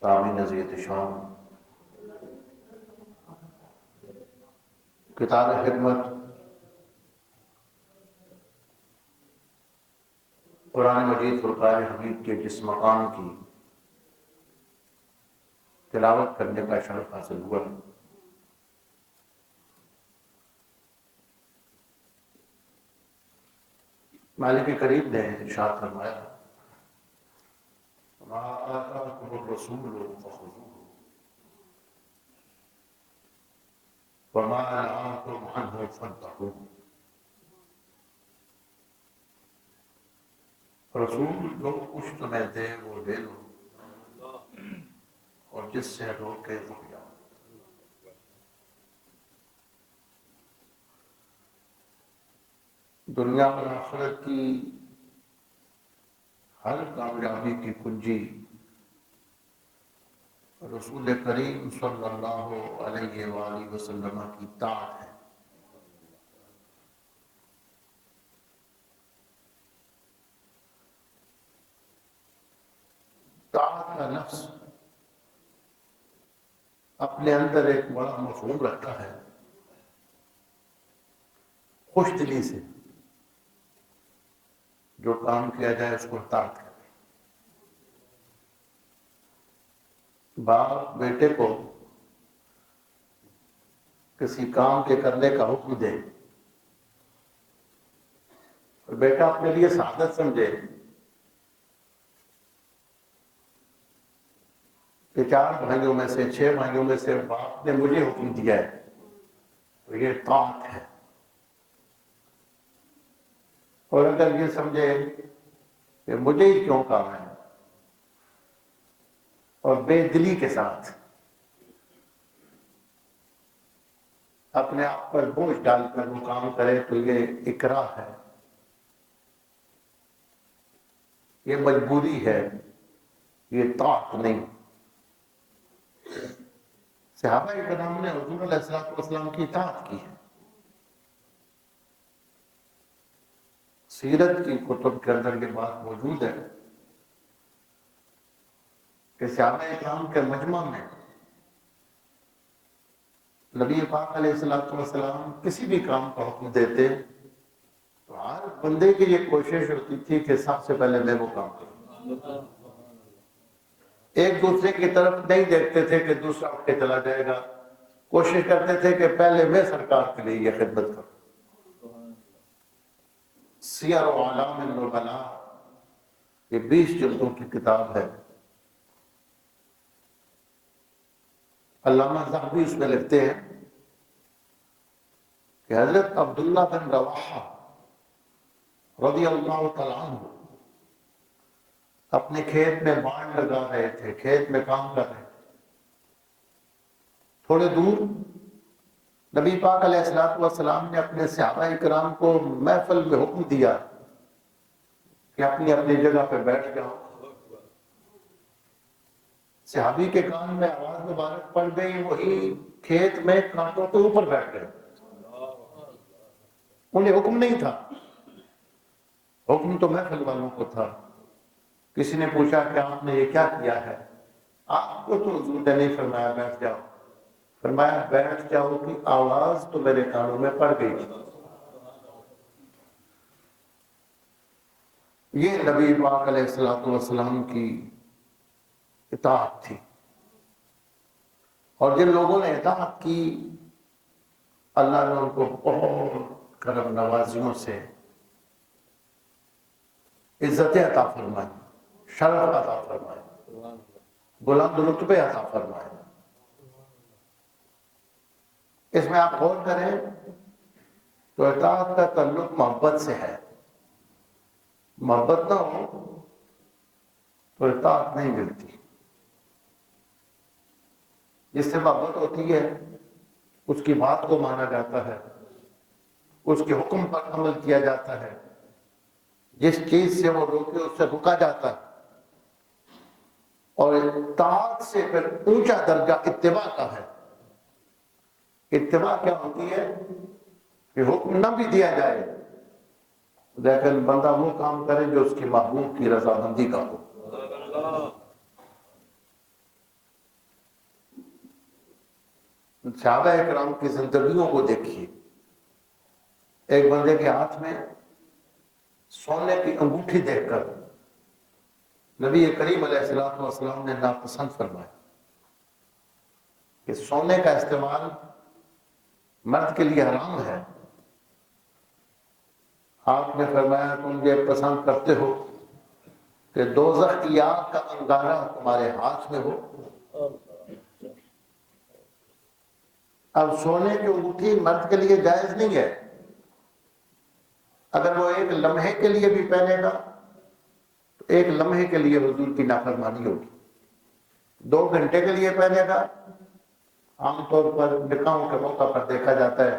سامعین عزیز شان، کتاب خدمت قرآن مجید فرقان حمید کے جس مقام کی تلاوت کرنے کا شرف حاصل ہوا، مالک کریم نے ارشاد فرمایا وَمَا آتَاكُمُ الرَّسُولُ فَخُذُوهُ وَمَا نَهَاكُمْ عَنْهُ فَانتَهُوا۔ رسول جو کچھ تمہیں دے وہ لے لو، اور جس سے روکے رک جاؤ۔ دنیا اور آخرت کی ہر کامیابی کی کنجی رسول کریم صلی اللہ علیہ وآلہ وسلم کی طاعت ہے۔ طاعت کا لفظ اپنے اندر ایک بڑا مفہوم رکھتا ہے، خوش دلی سے جو کام کیا جائے اس کو طاعت کرے۔ باپ بیٹے کو کسی کام کے کرنے کا حکم دے اور بیٹا اپنے لیے سعادت سمجھے کہ 4 بھائیوں میں سے 6 بھائیوں میں سے باپ نے مجھے حکم دیا ہے، تو یہ طاعت ہے۔ اور اگر یہ سمجھے کہ مجھے ہی کیوں کام ہے اور بے دلی کے ساتھ اپنے آپ پر بوجھ ڈال کر وہ کام کرے تو یہ اکراہ ہے، یہ مجبوری ہے، یہ طاعت نہیں۔ صحابہ کرام نے حضور علیہ السلام کی اطاعت کی ہے۔ سیرت کی کتب کے اندر یہ بات موجود ہے کہ صحابہ کرام کے مجمع میں نبی پاک علیہ السلام کسی بھی کام کا حکم دیتے تو ہر بندے کی یہ کوشش ہوتی تھی کہ سب سے پہلے میں وہ کام کروں۔ ایک دوسرے کی طرف نہیں دیکھتے تھے کہ دوسرا اٹھ کے چلا جائے گا، کوشش کرتے تھے کہ پہلے میں سرکار کے لیے یہ خدمت کروں۔ سیر و اعلام النبلاء یہ 20 جلدوں کی کتاب ہے۔ علامہ ذہبی اس میں لکھتے ہیں کہ حضرت عبداللہ بن رواحہ رضی اللہ تعالیٰ عنہ اپنے کھیت میں بانڈ لگا رہے تھے، کھیت میں کام کر رہے تھے۔ تھوڑے دور نبی پاک علیہ السلام نے اپنے صحابہ کرام کو محفل میں حکم دیا کہ اپنی اپنی جگہ پہ بیٹھ جاؤ۔ صحابی کے کان میں آواز مبارک پڑ گئی، وہی کھیت میں کانٹوں کے اوپر بیٹھ گئے۔ انہیں حکم نہیں تھا، حکم تو محفل والوں کو تھا۔ کسی نے پوچھا کہ آپ نے یہ کیا کیا ہے؟ آپ کو تو حضور نے نہیں فرمایا بیٹھ جاؤ، فرمایا بیٹھ جاؤ کی آواز تو میرے کانوں میں پڑ گئی۔ یہ نبی پاک علیہ السلام کی اطاعت تھی، اور جن لوگوں نے اطاعت کی اللہ نے ان کو بہت کرم نوازیوں سے عزت عطا فرمائی، شرف عطا فرمائے، بلند رتبے عطا فرمائے۔ اس میں آپ غور کریں تو اطاعت کا تعلق محبت سے ہے۔ محبت نہ ہو تو اطاعت نہیں ملتی۔ جس سے محبت ہوتی ہے اس کی بات کو مانا جاتا ہے، اس کے حکم پر عمل کیا جاتا ہے، جس چیز سے وہ روکے اس سے رکا جاتا ہے۔ اور اطاعت سے پھر اونچا درجہ اتباع کا ہے۔ اتباع کیا ہوتی ہے کہ حکم نہ بھی دیا جائے لیکن بندہ وہ کام کرے جو اس کی محبوب کی رضامندی کا ہو۔ صحابہ اکرام کی زندگیوں کو دیکھیے. ایک بندے کے ہاتھ میں سونے کی انگوٹھی دیکھ کر نبی کریم علیہ السلام والسلام نے ناپسند فرمایا کہ سونے کا استعمال مرد کے لیے حرام ہے. آپ نے فرمایا تم یہ پسند کرتے ہو کہ دوزخ کی آگ کا انگارہ تمہارے ہاتھ میں ہو. اب سونے کی انگوٹھی مرد کے لیے جائز نہیں ہے. اگر وہ ایک لمحے کے لیے بھی پہنے گا تو ایک لمحے کے لیے حضور کی نافرمانی ہوگی. 2 گھنٹے کے لیے پہنے گا. عام طور پر نکاحوں کے موقع پر دیکھا جاتا ہے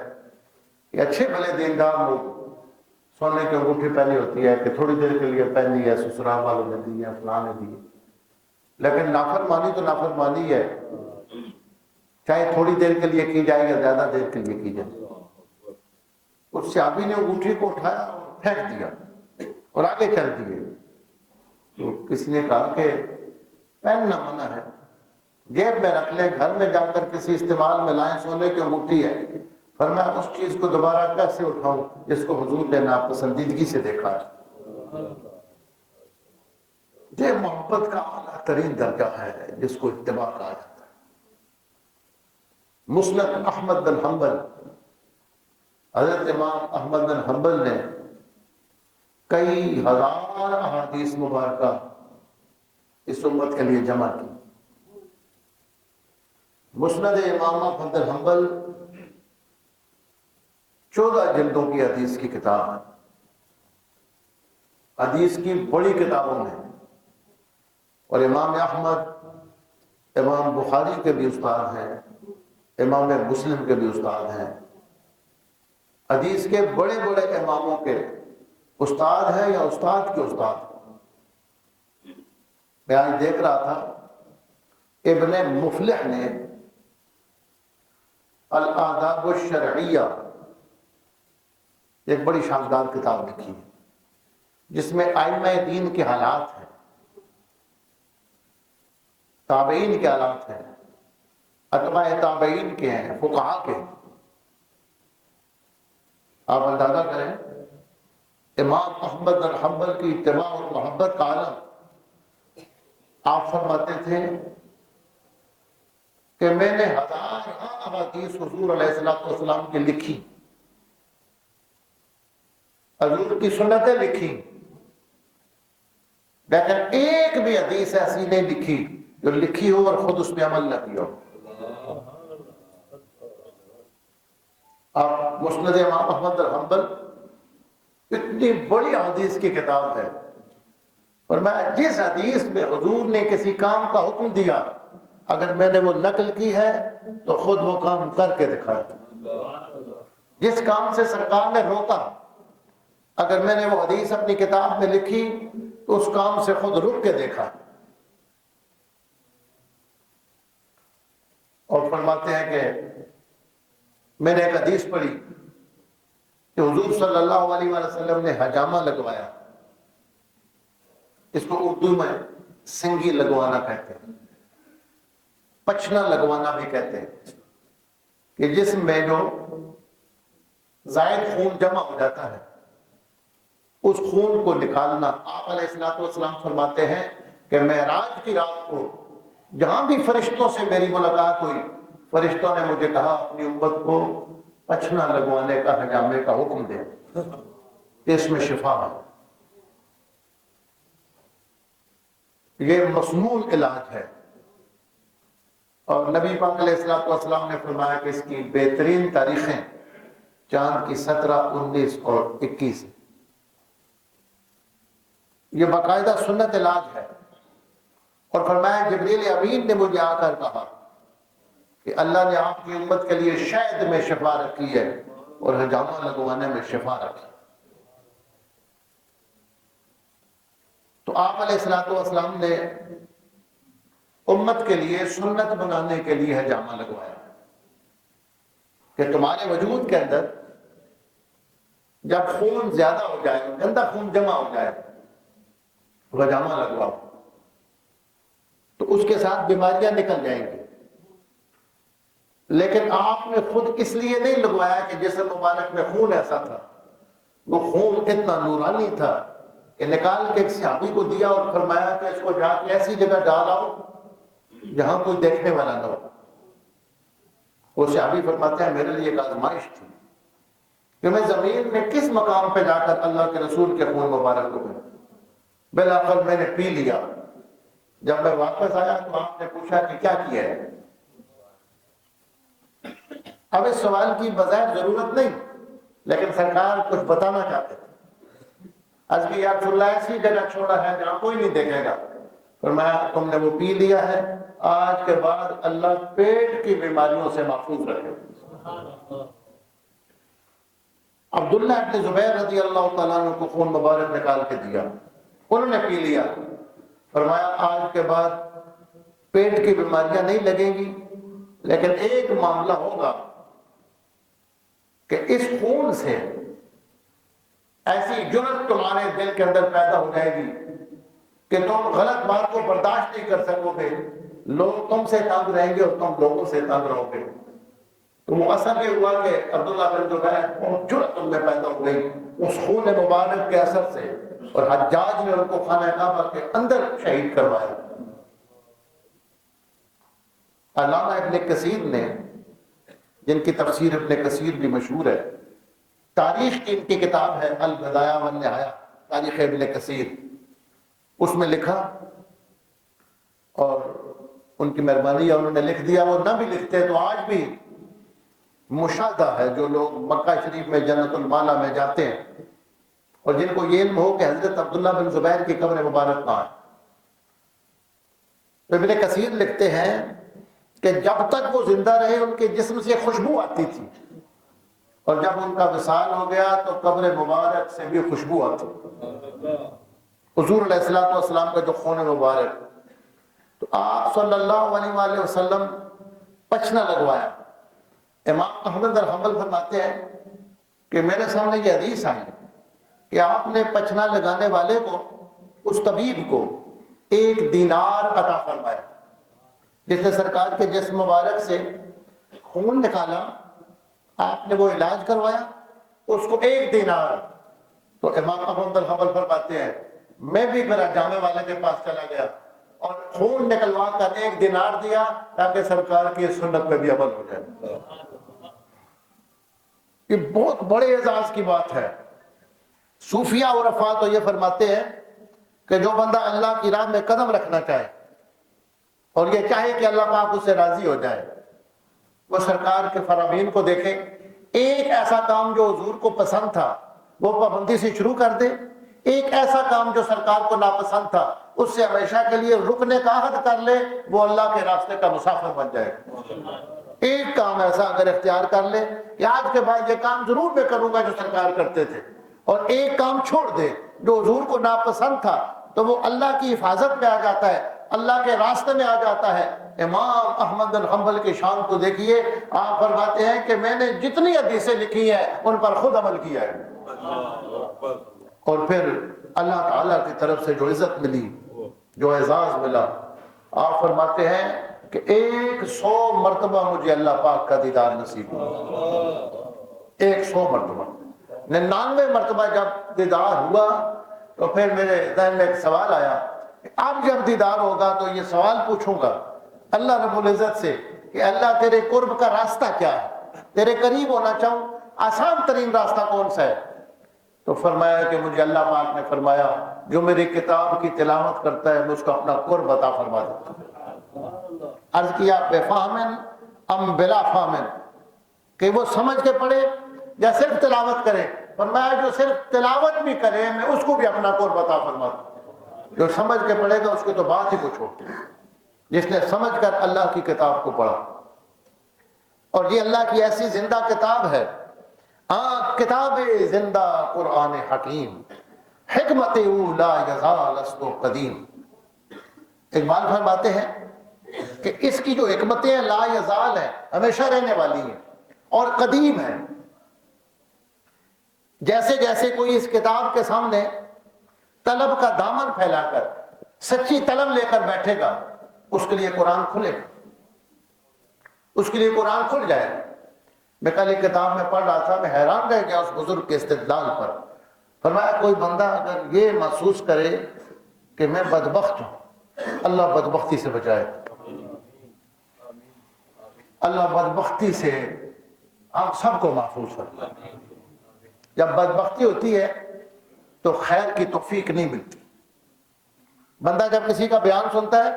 کہ اچھے بھلے دیندار لوگ سونے کی انگوٹھی پہنی ہوتی ہے کہ تھوڑی دیر کے لیے پہنی ہے، سسرال والوں نے دی ہے، فلاں نے دی ہے. لیکن نافرمانی تو نافرمانی ہے، چاہے تھوڑی دیر کے لیے کی جائے یا زیادہ دیر کے لیے کی جائے. اس صحابی نے انگوٹھی کو اٹھایا اور پھینک دیا اور آگے چل دیے. تو کسی نے کہا کہ پہننا منع ہے، جیب میں رکھ لیں، گھر میں جا کر کسی استعمال میں لائیں، سونے کی انگوٹھی ہے. فرمایا اس چیز کو دوبارہ کیسے اٹھاؤں جس کو حضور نے ناپسندیدگی سے دیکھا ہے. یہ محبت کا اعلیٰ ترین درجہ ہے جس کو اتباع کہا جاتا ہے. مسند احمد بن حنبل، حضرت امام احمد بن حنبل نے کئی ہزار احادیث مبارکہ اس امت کے لیے جمع کی. مسند امام احمد بن حنبل 14 جلدوں کی حدیث کی کتاب ہے. حدیث کی بڑی کتابوں میں، اور امام احمد امام بخاری کے بھی استاد ہیں، امام مسلم کے بھی استاد ہیں، حدیث کے بڑے بڑے اماموں کے استاد ہیں یا استاد کے استاد. میں آج دیکھ رہا تھا ابن مفلح نے الآداب الشرعیہ ایک بڑی شاندار کتاب لکھی ہے جس میں ائمہ دین کے حالات ہیں، تابعین کے حالات ہیں، اتباع تابعین کے ہیں، فقہاء کے ہیں. آپ اندازہ کریں امام احمد بن حنبل کی اتباع اور محبت کا عالم. آپ فرماتے تھے کہ میں نے 1000 احادیث حضور علیہ السلام کی لکھی، حضور کی سنتیں لکھی، لیکن ایک بھی حدیث ایسی نہیں لکھی جو لکھی ہو اور خود اس پہ عمل نہ کیا ہو. آپ مسند امام احمد بن حنبل اتنی بڑی حدیث کی کتاب ہے، اور میں جس حدیث میں حضور نے کسی کام کا حکم دیا اگر میں نے وہ نقل کی ہے تو خود وہ کام کر کے دکھایا. جس کام سے سرکار نے روکا اگر میں نے وہ حدیث اپنی کتاب میں لکھی تو اس کام سے خود رک کے دیکھا. اور فرماتے ہیں کہ میں نے ایک حدیث پڑھی کہ حضور صلی اللہ علیہ وسلم نے حجامہ لگوایا. اس کو اردو میں سنگی لگوانا کہتے ہیں، پچھنا لگوانا بھی کہتے ہیں، کہ جسم میں جو زائد خون جمع ہو جاتا ہے اس خون کو نکالنا. آپ علیہ الصلوۃ والسلام فرماتے ہیں کہ معراج کی رات کو جہاں بھی فرشتوں سے میری ملاقات ہوئی فرشتوں نے مجھے کہا اپنی امت کو پچھنا لگوانے کا، حجامے کا حکم دے، اس میں شفا ہے. یہ مصنون علاج ہے. اور نبی پاک علیہ الصلوۃ والسلام نے فرمایا کہ اس کی بہترین تاریخیں چاند کی 17، 19 اور 21. یہ باقاعدہ سنت علاج ہے. اور فرمایا جبریل امین نے مجھے آ کر کہا کہ اللہ نے آپ کی امت کے لیے شہد میں شفا رکھی ہے اور حجامہ لگوانے میں شفا رکھی. تو آپ علیہ الصلوۃ والسلام نے امت کے لیے سنت بنانے کے لیے حجامہ لگوایا کہ تمہارے وجود کے اندر جب خون زیادہ ہو جائے، گندا خون جمع ہو جائے تو حجامہ لگواؤ تو اس کے ساتھ بیماریاں نکل جائیں گی. لیکن آپ نے خود اس لیے نہیں لگوایا کہ جسم مبارک میں خون ایسا تھا، وہ خون اتنا نورانی تھا کہ نکال کے ایک صحابی کو دیا اور فرمایا کہ اس کو جا کے ایسی جگہ ڈال آؤ جہاں کوئی دیکھنے والا نہ ہو۔ وہ صحابی فرماتے ہیں میرے لیے ایک آزمائش تھی کہ میں زمین میں کس مقام پہ جا کر اللہ کے رسول کے خون مبارک کو پی۔ بالآخر میں نے پی لیا۔ جب میں واپس آیا تو آپ نے پوچھا کہ کیا کیا ہے؟ اب اس سوال کی بظاہر ضرورت نہیں، لیکن سرکار کچھ بتانا چاہتے تھے۔ عرض کی یا رسول اللہ ایسی جگہ چھوڑا ہے جہاں کوئی نہیں دیکھے گا۔ فرمایا تم نے وہ پی لیا ہے، آج کے بعد اللہ پیٹ کی بیماریوں سے محفوظ رکھے۔ عبداللہ ابن زبیر رضی اللہ تعالیٰ عنہ کو خون مبارک نکال کے دیا، انہوں نے پی لیا۔ فرمایا آج کے بعد پیٹ کی بیماریاں نہیں لگیں گی، لیکن ایک معاملہ ہوگا کہ اس خون سے ایسی جرت تمہارے دل کے اندر پیدا ہو جائے گی کہ تم غلط بات کو برداشت نہیں کر سکو گے، لوگ تم سے تنگ رہیں گے اور تم لوگوں سے تنگ رہو گے۔ تو وہ اثر یہ ہوا کہ عبداللہ بن زبیر بہت جرت تم میں پیدا ہو گئی اس خون مبارک کے اثر سے، اور حجاج نے ان کو خانہ کعبہ کے اندر شہید کروایا۔ علامہ ابن کثیر نے، جن کی تفسیر ابن کثیر بھی مشہور ہے، تاریخ کی ان کی کتاب ہے البدایہ والنہایہ، تاریخ ابن کثیر، اس میں لکھا، اور ان کی مہربانی ہے انہوں نے لکھ دیا، وہ نہ بھی لکھتے تو آج بھی مشاہدہ ہے۔ جو لوگ مکہ شریف میں جنت المالا میں جاتے ہیں اور جن کو یہ علم ہو کہ حضرت عبداللہ بن زبیر کی قبر مبارک کہاں ہے، تو ابن کثیر لکھتے ہیں کہ جب تک وہ زندہ رہے ان کے جسم سے خوشبو آتی تھی، اور جب ان کا وصال ہو گیا تو قبر مبارک سے بھی خوشبو آتی۔ حضور علیہ الصلوۃ والسلام کا جو خون مبارک، تو آپ صلی اللہ علیہ وآلہ وسلم پچنا لگوایا۔ امام احمد بن حنبل فرماتے ہیں کہ میرے سامنے یہ حدیث آئی کہ آپ نے پچنا لگانے والے کو، اس طبیب کو 1 دینار عطا فرمایا، جس نے سرکار کے جسم مبارک سے خون نکالا، آپ نے وہ علاج کروایا، اس کو 1 دینار۔ تو امام احمد بن حنبل فرماتے ہیں میں بھی میرا جامع والے کے پاس چلا گیا اور خون نکلوا کر 1 دینار دیا تاکہ سرکار کی سنت پہ بھی عمل ہو جائے۔ یہ بہت بڑے اعزاز کی بات ہے۔ صوفیہ اور عرفاء تو یہ فرماتے ہیں کہ جو بندہ اللہ کی راہ میں قدم رکھنا چاہے اور یہ چاہے کہ اللہ پاک اس سے راضی ہو جائے، وہ سرکار کے فرامین کو دیکھے، ایک ایسا کام جو حضور کو پسند تھا وہ پابندی سے شروع کر دے، ایک ایسا کام جو سرکار کو ناپسند تھا اس سے ہمیشہ کے لیے رکنے کا عہد کر لے، وہ اللہ کے راستے کا مسافر بن جائے۔ ایک کام ایسا اگر اختیار کر لے کہ آج کے بعد یہ کام ضرور میں کروں گا جو سرکار کرتے تھے، اور ایک کام چھوڑ دے جو حضور کو ناپسند تھا، تو وہ اللہ کی حفاظت میں آ جاتا ہے، اللہ کے راستے میں آ جاتا ہے۔ امام احمد بن حنبل کی شان کو دیکھیے، آپ فرماتے ہیں کہ میں نے جتنی حدیثیں لکھی ہیں ان پر خود عمل کیا ہے، اور پھر اللہ تعالیٰ کی طرف سے جو عزت ملی، جو اعزاز ملا، آپ فرماتے ہیں کہ 100 مرتبہ مجھے اللہ پاک کا دیدار نصیب ہوا۔ 100 مرتبہ، 99 مرتبہ جب دیدار ہوا تو پھر میرے ذہن میں ایک سوال آیا، اب جب دیدار ہوگا تو یہ سوال پوچھوں گا اللہ رب العزت سے کہ اللہ تیرے قرب کا راستہ کیا ہے، تیرے قریب ہونا چاہوں، آسان ترین راستہ کون سا ہے؟ تو فرمایا کہ مجھے اللہ پاک نے فرمایا جو میری کتاب کی تلاوت کرتا ہے میں اس کو اپنا قرب عطا فرما دیتا ہوں۔ عرض کیا بفہمن ام بلا فہمن، کہ وہ سمجھ کے پڑھے یا صرف تلاوت کرے؟ فرمایا جو صرف تلاوت بھی کرے میں اس کو بھی اپنا قرب عطا فرما دوں۔ جو سمجھ کے پڑھے گا اس کی تو بات ہی پوچھو، جس نے سمجھ کر اللہ کی کتاب کو پڑھا، اور یہ اللہ کی ایسی زندہ کتاب ہے، کتاب زندہ قرآن حکیم، حکمت او لا یزال اصل و قدیم۔ اقبال فرماتے ہیں کہ اس کی جو حکمتیں لا یزال ہیں، ہمیشہ رہنے والی ہیں اور قدیم ہیں۔ جیسے جیسے کوئی اس کتاب کے سامنے طلب کا دامن پھیلا کر سچی طلب لے کر بیٹھے گا، اس کے لیے قرآن کھلے گا، اس کے لیے قرآن کھل جائے۔ میں کل ایک کتاب میں پڑھ رہا تھا، میں حیران رہ گیا اس بزرگ کے استدلال پر۔ فرمایا کوئی بندہ اگر یہ محسوس کرے کہ میں بدبخت ہوں، اللہ بدبختی سے بچائے، اللہ بدبختی سے ہم سب کو محفوظ فرمائے۔ جب بدبختی ہوتی ہے تو خیر کی توفیق نہیں ملتی۔ بندہ جب کسی کا بیان سنتا ہے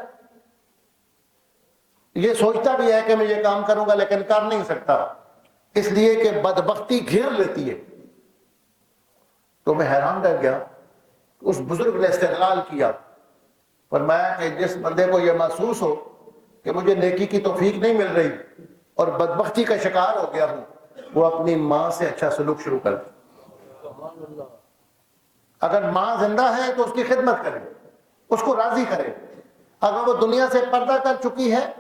یہ سوچتا بھی ہے کہ میں یہ کام کروں گا لیکن کر نہیں سکتا، اس لیے کہ بدبختی گھیر لیتی ہے۔ تو میں حیران رہ گیا، اس بزرگ نے استدلال کیا، فرمایا کہ جس بندے کو یہ محسوس ہو کہ مجھے نیکی کی توفیق نہیں مل رہی اور بدبختی کا شکار ہو گیا ہوں، وہ اپنی ماں سے اچھا سلوک شروع کر دے۔ اگر ماں زندہ ہے تو اس کی خدمت کرے، اس کو راضی کرے۔ اگر وہ دنیا سے پردہ کر چکی ہے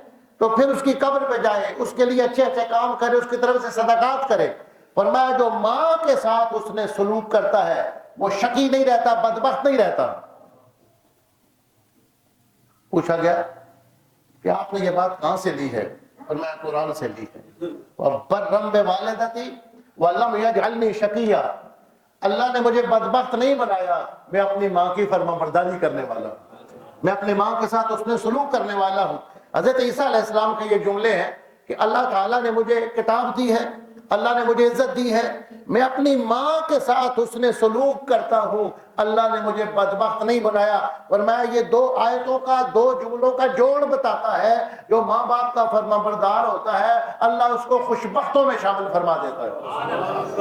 تو پھر اس کی قبر پہ جائے، اس کے لیے اچھے اچھے کام کرے، اس کی طرف سے صدقات کرے۔ فرمایا جو ماں کے ساتھ اس نے سلوک کرتا ہے وہ شقی نہیں رہتا، بدبخت نہیں رہتا۔ پوچھا گیا کہ آپ نے یہ بات کہاں سے لی ہے؟ فرمایا قرآن سے لی ہے۔ وَبَرًّا بِوَالِدَتِي وَلَمْ يَجْعَلْنِي شَقِيًّا، اللہ نے مجھے بدبخت نہیں بنایا، میں اپنی ماں کی فرمانبرداری کرنے والا ہوں، میں اپنی ماں کے ساتھ اس نے سلوک کرنے والا ہوں۔ حضرت عیسیٰ علیہ السلام کے یہ جملے ہیں کہ اللہ تعالیٰ نے مجھے کتاب دی ہے، اللہ نے مجھے عزت دی ہے، میں اپنی ماں کے ساتھ اس نے سلوک کرتا ہوں، اللہ نے مجھے بدبخت نہیں بنایا۔ فرمایا یہ دو آیتوں کا، دو جملوں کا جوڑ بتاتا ہے، جو ماں باپ کا فرمانبردار ہوتا ہے اللہ اس کو خوشبختوں میں شامل فرما دیتا ہے۔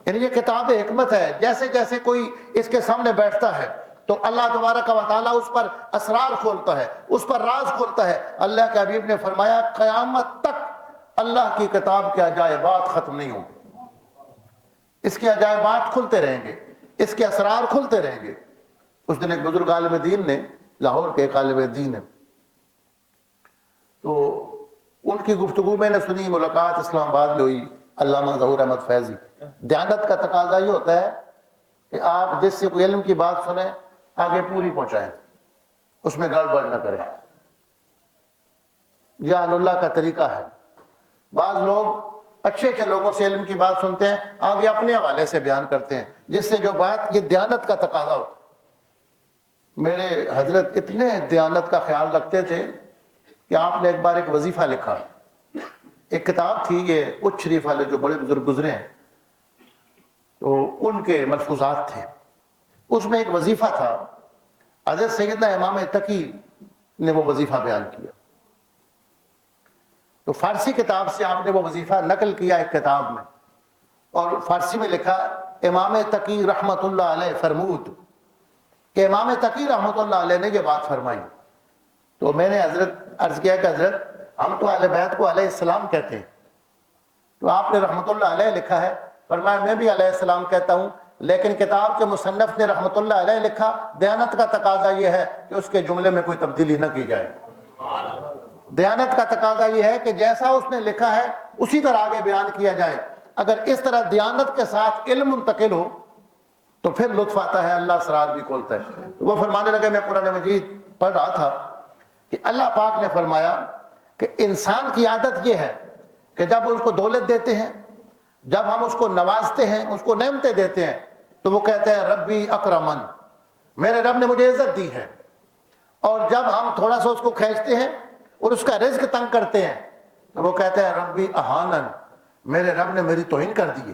یعنی یہ کتاب حکمت ہے، جیسے جیسے کوئی اس کے سامنے بیٹھتا ہے تو اللہ تبارک و تعالیٰ اس پر اسرار کھولتا ہے، اس پر راز کھولتا ہے۔ اللہ کے حبیب نے فرمایا قیامت تک اللہ کی کتاب کے عجائبات ختم نہیں ہوں گے، اس کے عجائبات کھلتے رہیں گے، اس کے اسرار کھلتے رہیں گے۔ اس دن ایک بزرگ عالم دین نے، لاہور کے ایک عالم دین ہے، تو ان کی گفتگو میں نے سنی، ملاقات اسلام آباد میں ہوئی، علامہ ظہور احمد فیضی۔ دیانت کا تقاضا یہ ہوتا ہے کہ آپ جس سے کوئی علم کی بات سنیں آگے پوری پہنچائیں، اس میں گڑبڑ نہ کریں۔ یہ اللہ کا طریقہ ہے۔ بعض لوگ اچھے اچھے لوگوں سے علم کی بات سنتے ہیں، آگے اپنے حوالے سے بیان کرتے ہیں، جس سے جو بات، یہ دیانت کا تقاضا ہوتا ہے۔ میرے حضرت اتنے دیانت کا خیال رکھتے تھے کہ آپ نے ایک بار ایک وظیفہ لکھا، ایک کتاب تھی، یہ اچ شریف والے جو بڑے بزرگ گزرے ہیں تو ان کے ملفوظات تھے، اس میں ایک وظیفہ تھا، حضرت سیدنا امام تقی نے وہ وظیفہ بیان کیا، تو فارسی کتاب سے آپ نے وہ وظیفہ نقل کیا ایک کتاب میں، اور فارسی میں لکھا امام تقی رحمت اللہ علیہ فرمود، کہ امام تقی رحمت اللہ علیہ نے یہ بات فرمائی۔ تو میں نے حضرت عرض کیا کہ حضرت ہم تو اہل بیت کو علیہ السلام کہتے ہیں، تو آپ نے رحمت اللہ علیہ لکھا ہے۔ فرمایا میں بھی علیہ السلام کہتا ہوں، لیکن کتاب کے مصنف نے رحمت اللہ علیہ لکھا، دیانت کا تقاضا یہ ہے کہ اس کے جملے میں کوئی تبدیلی نہ کی جائے۔ دیانت کا تقاضا یہ ہے کہ جیسا اس نے لکھا ہے اسی طرح آگے بیان کیا جائے۔ اگر اس طرح دیانت کے ساتھ علم منتقل ہو تو پھر لطف آتا ہے، اللہ اسرار بھی کھولتا ہے۔ تو وہ فرمانے لگے، میں قرآن مجید پڑھ رہا تھا کہ اللہ پاک نے فرمایا کہ انسان کی عادت یہ ہے کہ جب اس کو دولت دیتے ہیں، جب ہم اس کو نوازتے ہیں، اس کو نعمتیں دیتے ہیں، تو وہ کہتے ہیں ربی اکرمن، میرے رب نے مجھے عزت دی ہے۔ اور جب ہم تھوڑا سا اس کو کھینچتے ہیں اور اس کا رزق تنگ کرتے ہیں تو وہ کہتے ہیں ربی اہانن، میرے رب نے میری توہین کر دی۔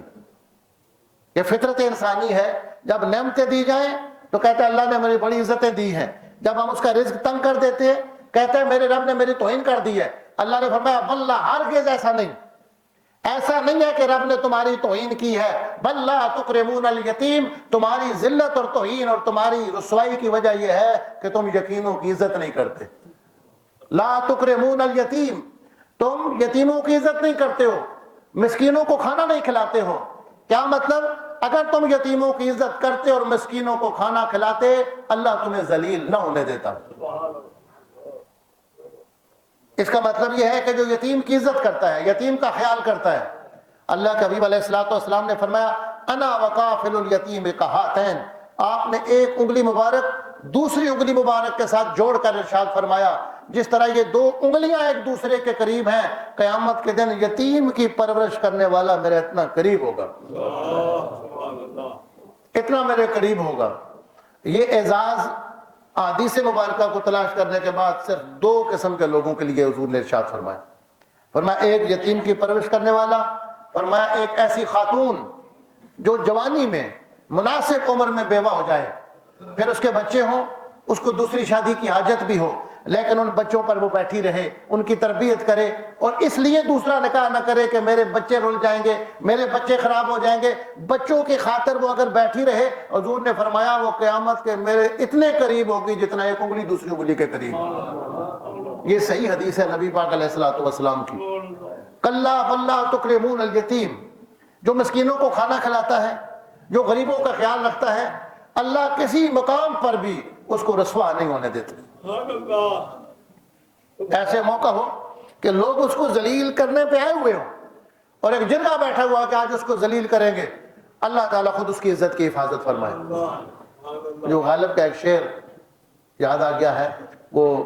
یہ فطرت انسانی ہے، جب نعمتیں دی جائیں تو کہتے ہیں اللہ نے میری بڑی عزتیں دی ہیں، جب ہم اس کا رزق تنگ کر دیتے ہیں کہتے ہیں میرے رب نے میری توہین کر دی ہے۔ اللہ نے فرمایا بلّہ، ہرگز ایسا نہیں، ایسا نہیں ہے کہ رب نے تمہاری توہین کی ہے۔ بلّہ تکرمون الیتیم، تمہاری ذلت اور توہین اور تمہاری رسوائی کی وجہ یہ ہے کہ تم یتیموں کی عزت نہیں کرتے۔ لا تکرمون الیتیم، تم یتیموں کی عزت نہیں کرتے ہو، مسکینوں کو کھانا نہیں کھلاتے ہو۔ کیا مطلب؟ اگر تم یتیموں کی عزت کرتے اور مسکینوں کو کھانا کھلاتے، اللہ تمہیں ذلیل نہ ہونے دیتا۔ اس کا مطلب یہ ہے کہ جو یتیم کی عزت کرتا ہے، یتیم کا خیال کرتا ہے، اللہ کے حبیب علیہ السلام نے فرمایا انا وکافل الیتیم کہاتین، آپ نے ایک انگلی مبارک دوسری انگلی مبارک کے ساتھ جوڑ کر ارشاد فرمایا جس طرح یہ دو انگلیاں ایک دوسرے کے قریب ہیں، قیامت کے دن یتیم کی پرورش کرنے والا میرے اتنا قریب ہوگا، اتنا میرے قریب ہوگا۔ یہ اعزاز احادیث مبارکہ کو تلاش کرنے کے بعد صرف دو قسم کے لوگوں کے لیے حضور نے ارشاد فرمایا۔ فرمایا ایک یتیم کی پرورش کرنے والا، فرمایا ایک ایسی خاتون جو جوانی میں مناسب عمر میں بیوہ ہو جائے، پھر اس کے بچے ہوں، اس کو دوسری شادی کی حاجت بھی ہو، لیکن ان بچوں پر وہ بیٹھی رہے، ان کی تربیت کرے، اور اس لیے دوسرا نکاح نہ کرے کہ میرے بچے رل جائیں گے، میرے بچے خراب ہو جائیں گے، بچوں کی خاطر وہ اگر بیٹھی رہے، حضور نے فرمایا وہ قیامت کے میرے اتنے قریب ہوگی جتنا ایک انگلی دوسری انگلی کے قریب۔ یہ صحیح حدیث ہے نبی پاک علیہ الصلوۃ والسلام کی۔ کلا بلا تکرمون الیتیم، جو مسکینوں کو کھانا کھلاتا ہے، جو غریبوں کا خیال رکھتا ہے، اللہ کسی مقام پر بھی اس کو رسوا نہیں ہونے دیتے۔ ایسے موقع ہو کہ لوگ اس کو ذلیل کرنے پہ آئے ہوئے ہوں، اور ایک جرگہ بیٹھا ہوا کہ آج اس کو ذلیل کریں گے، اللہ تعالیٰ خود اس کی عزت کی حفاظت فرمائے۔ جو غالب کا ایک شعر یاد آ گیا ہے، وہ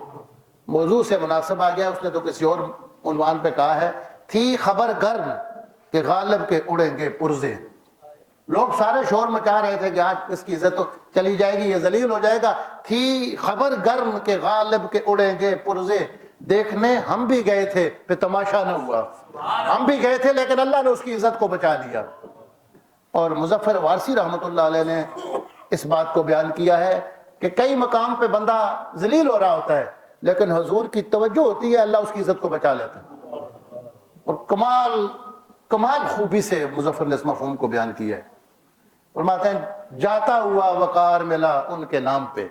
موضوع سے مناسب آ گیا، اس نے تو کسی اور عنوان پہ کہا ہے، تھی خبر گرم کہ غالب کے اڑیں گے پرزے۔ لوگ سارے شور مچا رہے تھے کہ آج اس کی عزت تو چلی جائے گی، یہ ذلیل ہو جائے گا۔ تھی خبر گرم کہ غالب کے اڑیں گے پرزے، دیکھنے ہم بھی گئے تھے پھر تماشا نہ ہوا۔ ہم بھی گئے تھے لیکن اللہ نے اس کی عزت کو بچا لیا۔ اور مظفر وارثی رحمۃ اللہ علیہ نے اس بات کو بیان کیا ہے کہ کئی مقام پہ بندہ ذلیل ہو رہا ہوتا ہے، لیکن حضور کی توجہ ہوتی ہے، اللہ اس کی عزت کو بچا لیتا ہے۔ اور کمال خوبی سے مظفر نے اس مفہوم کو بیان کیا ہے۔ فرماتے ہیں جاتا ہوا وقار ملا ان کے نام پہ،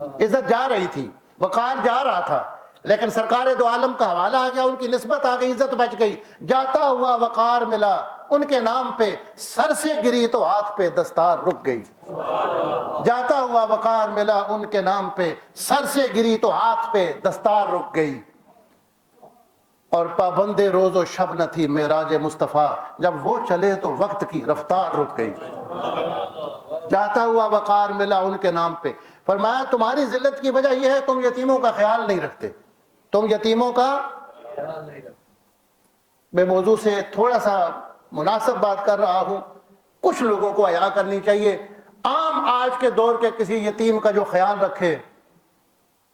عزت جا رہی تھی، وقار جا رہا تھا، لیکن سرکار دو عالم کا حوالہ آ گیا، ان کی نسبت آ گئی، عزت بچ گئی۔ جاتا ہوا وقار ملا ان کے نام پہ، سر سے گری تو ہاتھ پہ دستار رک گئی۔ جاتا ہوا وقار ملا ان کے نام پہ، سر سے گری تو ہاتھ پہ دستار رک گئی۔ اور پابند روز و شب نہ تھی معراج مصطفیٰ، جب وہ چلے تو وقت کی رفتار رک گئی۔ جاتا ہوا وقار ملا ان کے نام پہ۔ فرمایا تمہاری ذلت کی وجہ یہ ہے تم یتیموں کا خیال نہیں رکھتے، تم یتیموں کا میں موضوع سے تھوڑا سا مناسب بات کر رہا ہوں، کچھ لوگوں کو حیا کرنی چاہیے۔ عام آج کے دور کے کسی یتیم کا جو خیال رکھے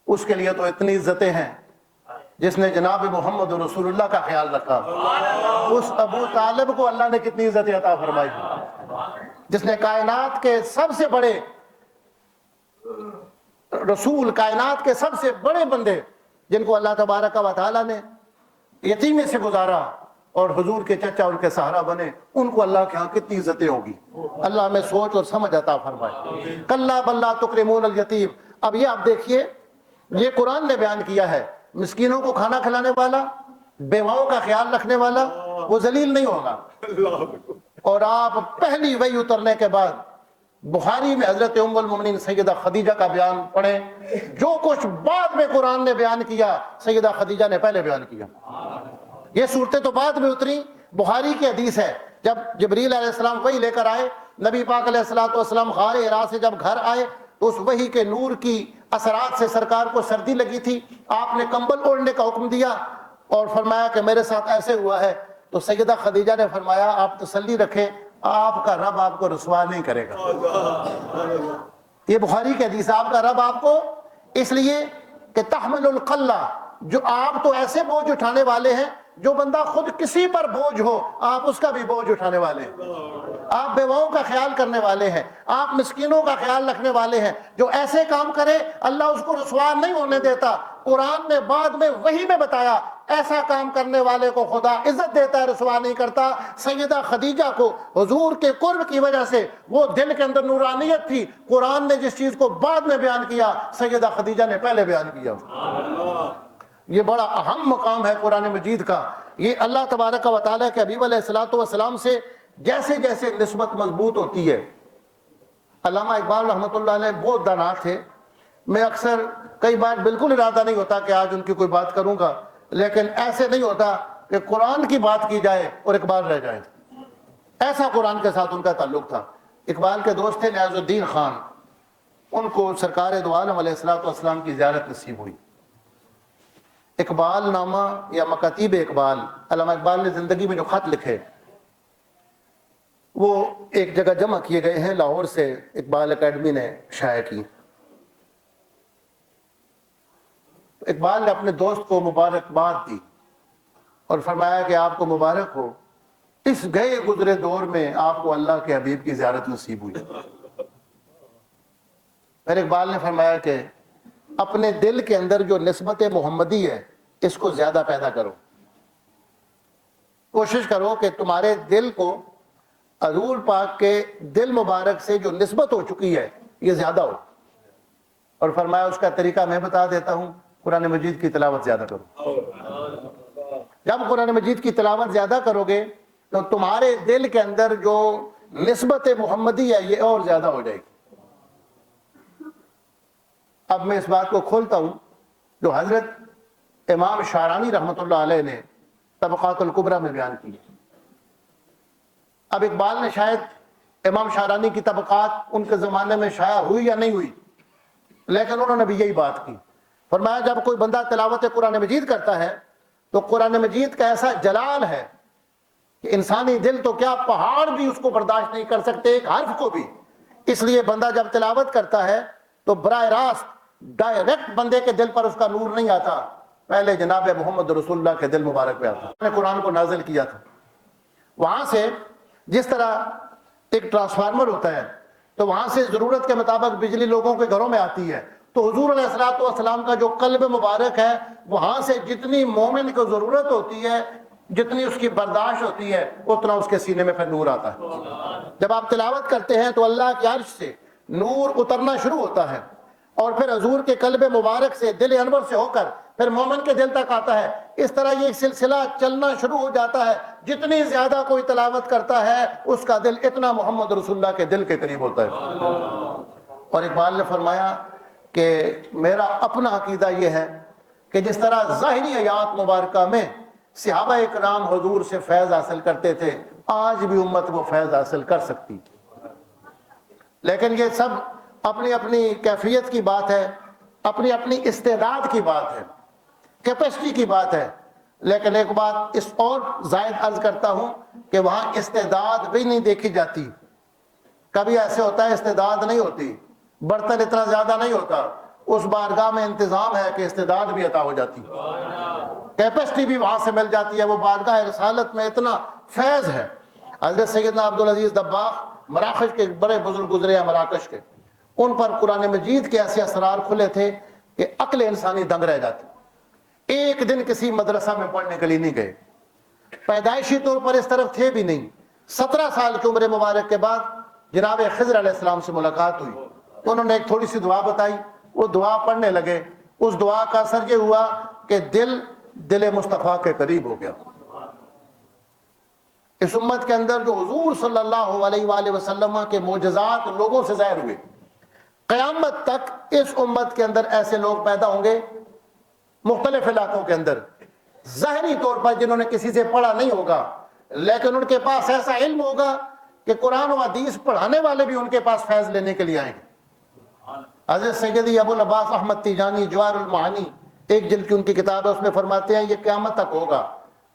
اس کے لیے تو اتنی عزتیں ہیں، جس نے جناب محمد رسول اللہ کا خیال رکھا، اس ابو طالب کو اللہ نے کتنی عزت عطا فرمائی، جس نے کائنات کے سب سے بڑے رسول، کائنات کے سب سے بڑے بندے جن کو اللہ تبارک و تعالیٰ نے یتیمی سے گزارا اور حضور کے چچا ان کے سہارا بنے، ان کو اللہ کے ہاں کتنی عزتیں ہوگی۔ اللہ ہمیں سوچ اور سمجھ عطا فرمائے۔ کلا بل لا تکرمون الیتیم۔ اب یہ آپ دیکھیے، یہ قرآن نے بیان کیا ہے، مسکینوں کو کھانا کھلانے والا، بیواؤں کا خیال رکھنے والا، وہ ذلیل نہیں ہوگا۔ اور آپ پہلی وحی اترنے کے بعد بخاری میں حضرت ام المومنین سیدہ خدیجہ کا بیان پڑھیں، جو کچھ بعد میں قرآن نے بیان کیا سیدہ خدیجہ نے پہلے بیان کیا۔ یہ صورتیں تو بعد میں اتری، بخاری کی حدیث ہے، جب جبریل علیہ السلام وحی لے کر آئے، نبی پاک علیہ السلام غار حرا سے جب گھر آئے تو اس وحی کے نور کی اثرات سے سرکار کو سردی لگی تھی، آپ نے کمبل اوڑھنے کا حکم دیا اور فرمایا کہ میرے ساتھ ایسے ہوا ہے، تو سیدہ خدیجہ نے فرمایا آپ تسلی رکھیں، آپ کا رب آپ کو رسوا نہیں کرے گا۔ یہ بخاری کی حدیث، آپ کا رب آپ کو، اس لیے کہ تحمل القلہ، جو آپ تو ایسے بوجھ اٹھانے والے ہیں، جو بندہ خود کسی پر بوجھ ہو آپ اس کا بھی بوجھ اٹھانے والے ہیں، آپ بیواؤں کا خیال کرنے والے ہیں، آپ مسکینوں کا خیال رکھنے والے ہیں۔ جو ایسے کام کرے اللہ اس کو رسوا نہیں ہونے دیتا۔ قرآن نے بعد میں وحی میں بتایا ایسا کام کرنے والے کو خدا عزت دیتا ہے، رسوا نہیں کرتا۔ سیدہ خدیجہ کو حضور کے قرب کی وجہ سے وہ دل کے اندر نورانیت تھی، قرآن نے جس چیز کو بعد میں بیان کیا سیدہ خدیجہ نے پہلے بیان کیا۔ یہ بڑا اہم مقام ہے قرآن مجید کا۔ یہ اللہ تبارک و تعالیٰ کے حبیب علیہ السلام سے جیسے جیسے نسبت مضبوط ہوتی ہے۔ علامہ اقبال رحمۃ اللہ علیہ بہت دانا تھے، میں اکثر کئی بار بالکل ارادہ نہیں ہوتا کہ آج ان کی کوئی بات کروں گا، لیکن ایسے نہیں ہوتا کہ قرآن کی بات کی جائے اور اقبال رہ جائے، ایسا قرآن کے ساتھ ان کا تعلق تھا۔ اقبال کے دوست تھے نیاز الدین خان، ان کو سرکار دو عالم علیہ السلام کی زیارت نصیب ہوئی، اقبال نامہ یا مکاتیب اقبال، علامہ اقبال نے زندگی میں جو خط لکھے وہ ایک جگہ جمع کیے گئے ہیں، لاہور سے اقبال اکیڈمی نے شائع کی۔ اقبال نے اپنے دوست کو مبارکباد دی اور فرمایا کہ آپ کو مبارک ہو، اس گئے گزرے دور میں آپ کو اللہ کے حبیب کی زیارت نصیب ہوئی۔ پھر اقبال نے فرمایا کہ اپنے دل کے اندر جو نسبت محمدی ہے اس کو زیادہ پیدا کرو، کوشش کرو کہ تمہارے دل کو حضور پاک کے دل مبارک سے جو نسبت ہو چکی ہے یہ زیادہ ہو، اور فرمایا اس کا طریقہ میں بتا دیتا ہوں، قرآن مجید کی تلاوت زیادہ کرو۔ جب قرآن مجید کی تلاوت زیادہ کرو گے تو تمہارے دل کے اندر جو نسبت محمدی ہے یہ اور زیادہ ہو جائے گی۔ اب میں اس بات کو کھولتا ہوں جو حضرت امام شارانی رحمۃ اللہ علیہ نے طبقات الکبریٰ میں بیان کی ہے۔ اب اقبال نے شاید امام شارانی کی طبقات ان کے زمانے میں شائع ہوئی یا نہیں ہوئی، لیکن انہوں نے بھی یہی بات کی۔ فرمایا جب کوئی بندہ تلاوت قرآن مجید کرتا ہے تو قرآن مجید کا ایسا جلال ہے کہ انسانی دل تو کیا پہاڑ بھی اس کو برداشت نہیں کر سکتے، ایک حرف کو بھی۔ اس لیے بندہ جب تلاوت کرتا ہے تو براہ راست ڈائریکٹ بندے کے دل پر اس کا نور نہیں آتا، پہلے جناب محمد رسول اللہ کے دل مبارک پہ آتا۔ نے قرآن کو نازل کیا تھا، وہاں سے جس طرح ایک ٹرانسفارمر ہوتا ہے تو وہاں سے ضرورت کے مطابق بجلی لوگوں کے گھروں میں آتی ہے، تو حضور علیہ الصلوۃ والسلام کا جو قلب مبارک ہے وہاں سے جتنی مومن کو ضرورت ہوتی ہے، جتنی اس کی برداشت ہوتی ہے، اتنا اس کے سینے میں پھر نور آتا ہے۔ جب آپ تلاوت کرتے ہیں تو اللہ کی عرش سے نور اترنا شروع ہوتا ہے، اور پھر حضور کے قلب مبارک سے، دل انور سے ہو کر پھر مومن کے دل تک آتا ہے۔ اس طرح یہ سلسلہ چلنا شروع ہو جاتا ہے، جتنی زیادہ کوئی تلاوت کرتا ہے اس کا دل اتنا محمد رسول اللہ کے دل کے قریب ہوتا ہے۔ اور اقبال نے فرمایا کہ میرا اپنا عقیدہ یہ ہے کہ جس طرح ظاہری آیات مبارکہ میں صحابہ اکرام حضور سے فیض حاصل کرتے تھے، آج بھی امت وہ فیض حاصل کر سکتی، لیکن یہ سب اپنی اپنی کیفیت کی بات ہے، اپنی اپنی استعداد کی بات ہے، کیپیسٹی کی بات ہے۔ لیکن ایک بات اس اور زائد عرض کرتا ہوں کہ وہاں استعداد بھی نہیں دیکھی جاتی۔ کبھی ایسے ہوتا ہے استعداد نہیں ہوتی، برتن اتنا زیادہ نہیں ہوتا، اس بارگاہ میں انتظام ہے کہ استعداد بھی عطا ہو جاتی، کیپیسٹی بھی وہاں سے مل جاتی ہے۔ وہ بارگاہ رسالت میں اتنا فیض ہے۔ حضرت سیدنا عبدالعزیز دباغ مراکش کے بڑے بزرگ گزرے ہیں، مراکش کے، ان پر قرآن مجید کے ایسے اسرار کھلے تھے کہ عقل انسانی دنگ رہ جاتی۔ ایک دن کسی مدرسہ میں پڑھنے کے لیے نہیں گئے، پیدائشی طور پر اس طرف تھے بھی نہیں۔ 17 سال کی عمر مبارک کے بعد جناب خضر علیہ السلام سے ملاقات ہوئی تو انہوں نے ایک تھوڑی سی دعا بتائی، وہ دعا پڑھنے لگے۔ اس دعا کا اثر یہ ہوا کہ دل مصطفیٰ کے قریب ہو گیا۔ اس امت کے اندر جو حضور صلی اللہ علیہ وآلہ وسلم کے معجزات لوگوں سے ظاہر ہوئے، قیامت تک اس امت کے اندر ایسے لوگ پیدا ہوں گے مختلف علاقوں کے اندر، ظاہری طور پر جنہوں نے کسی سے پڑھا نہیں ہوگا، لیکن ان کے پاس ایسا علم ہوگا کہ قرآن و حدیث پڑھانے والے بھی ان کے پاس فیض لینے کے لیے آئیں گے۔ حضرت سیدی ابو العباس احمد تیجانی جواہر المعانی، ایک جلد کی ان کی کتاب ہے، اس میں فرماتے ہیں یہ قیامت تک ہوگا،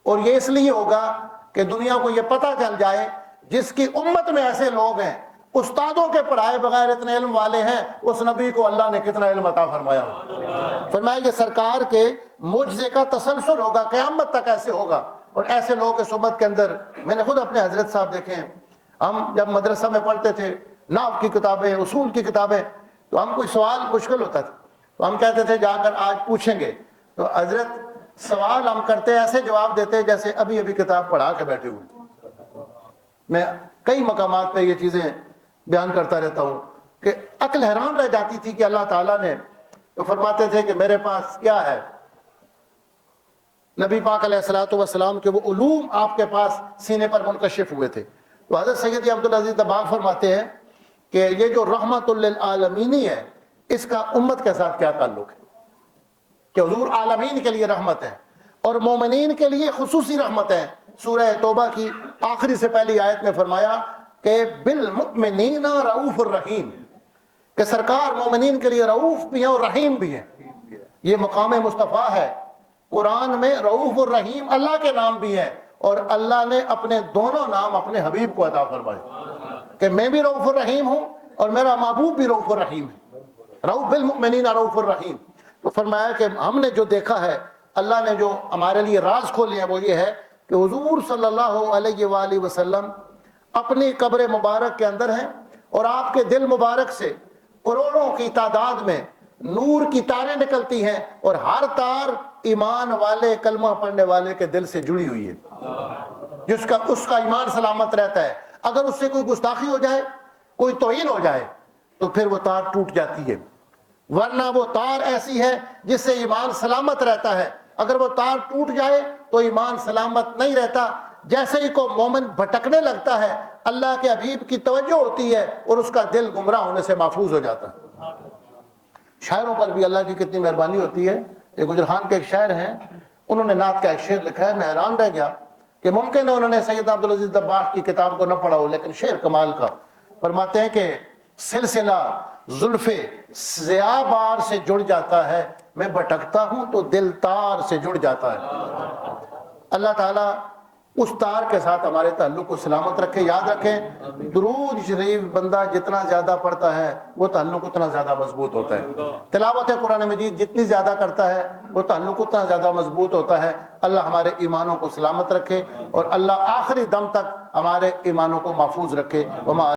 اور یہ اس لیے ہوگا کہ دنیا کو یہ پتہ چل جائے جس کی امت میں ایسے لوگ ہیں، استادوں کے پڑھائے بغیر اتنے علم والے ہیں، اس نبی کو اللہ نے کتنا علم عطا فرمایا۔ فرمایا کہ سرکار کے معجزے کا تسلسل ہوگا، قیامت تک ایسے ہوگا، اور ایسے لوگ اس امت کے اندر۔ میں نے خود اپنے حضرت صاحب دیکھے ہیں، ہم جب مدرسہ میں پڑھتے تھے نحو کی کتابیں، اصول کی کتابیں، تو ہم کوئی سوال مشکل ہوتا تھا تو ہم کہتے تھے جا کر آج پوچھیں گے، تو حضرت سوال ہم کرتے ایسے جواب دیتے جیسے ابھی ابھی کتاب پڑھا کے بیٹھے ہوئے۔ میں کئی مقامات پہ یہ چیزیں بیان کرتا رہتا ہوں کہ عقل حیران رہ جاتی تھی کہ اللہ تعالیٰ نے تو فرماتے تھے کہ میرے پاس کیا ہے، نبی پاک علیہ الصلوۃ والسلام کے وہ علوم آپ کے پاس سینے پر منکشف ہوئے تھے۔ تو حضرت سیدی عبدالعزیز دباغ فرماتے ہیں کہ یہ جو رحمت للعالمینی ہے اس کا امت کے ساتھ کیا تعلق ہے، کہ حضور عالمین کے لیے رحمت ہے اور مومنین کے لیے خصوصی رحمت ہے۔ سورہ توبہ کی آخری سے پہلی آیت میں فرمایا کہ بالمؤمنین رؤوف الرحیم، کہ سرکار مومنین کے لیے رؤوف بھی ہیں اور رحیم بھی ہیں۔ یہ مقام مصطفیٰ ہے، قرآن میں رؤوف الرحیم اللہ کے نام بھی ہے، اور اللہ نے اپنے دونوں نام اپنے حبیب کو عطا فرمائے کہ میں بھی رؤوف الرحیم ہوں اور میرا محبوب بھی رؤوف الرحیم ہے، رؤوف بالمؤمنین رؤوف الرحیم۔ تو فرمایا کہ ہم نے جو دیکھا ہے، اللہ نے جو ہمارے لیے راز کھولے ہیں وہ یہ ہے کہ حضور صلی اللہ علیہ وآلہ وسلم اپنی قبر مبارک کے اندر ہیں، اور آپ کے دل مبارک سے کروڑوں کی تعداد میں نور کی تاریں نکلتی ہیں، اور ہر تار ایمان والے کلمہ پڑھنے والے کے دل سے جڑی ہوئی ہے، اس کا ایمان سلامت رہتا ہے۔ اگر اس سے کوئی گستاخی ہو جائے، کوئی توہین ہو جائے، تو پھر وہ تار ٹوٹ جاتی ہے، ورنہ وہ تار ایسی ہے جس سے ایمان سلامت رہتا ہے۔ اگر وہ تار ٹوٹ جائے تو ایمان سلامت نہیں رہتا۔ جیسے ہی کوئی مومن بھٹکنے لگتا ہے، اللہ کے حبیب کی توجہ ہوتی ہے اور اس کا دل گمراہ ہونے سے محفوظ ہو جاتا ہے۔ شاعروں پر بھی اللہ کی کتنی مہربانی ہوتی ہے۔ یہ گجر خان کے ایک شاعر ہیں، انہوں نے نعت کا ایک شعر لکھا ہے، میں حیران رہ گیا کہ ممکن ہے انہوں نے سید عبدالعزیز دباغ کی کتاب کو نہ پڑھا ہو، لیکن شعر کمال کا۔ فرماتے ہیں کہ سلسلہ زلف ضیاء بار سے جڑ جاتا ہے، میں بھٹکتا ہوں تو دل تار سے جڑ جاتا ہے۔ اللہ تعالیٰ اس تار کے ساتھ ہمارے تعلق کو سلامت رکھے۔ یاد رکھیں، درود شریف بندہ جتنا زیادہ پڑھتا ہے وہ تعلق اتنا زیادہ مضبوط ہوتا ہے۔ تلاوت قرآن مجید جتنی زیادہ کرتا ہے وہ تعلق اتنا زیادہ مضبوط ہوتا ہے۔ اللہ ہمارے ایمانوں کو سلامت رکھے، اور اللہ آخری دم تک ہمارے ایمانوں کو محفوظ رکھے۔